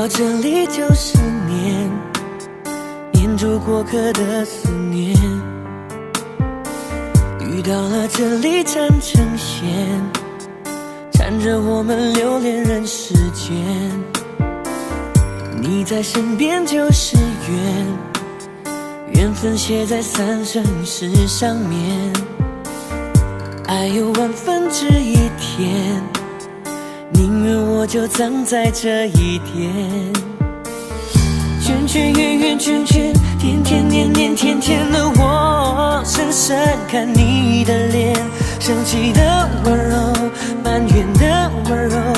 到这里就是念，念住过客的思念。遇到了这里缠成线，缠着我们留恋人世间。你在身边就是缘，缘分写在三生石上面。爱有万分之一甜，宁愿我就葬在这一天。圈圈圆圆圈圈，天天年年天天的我，深深看你的脸，生气的温柔，埋怨的温柔。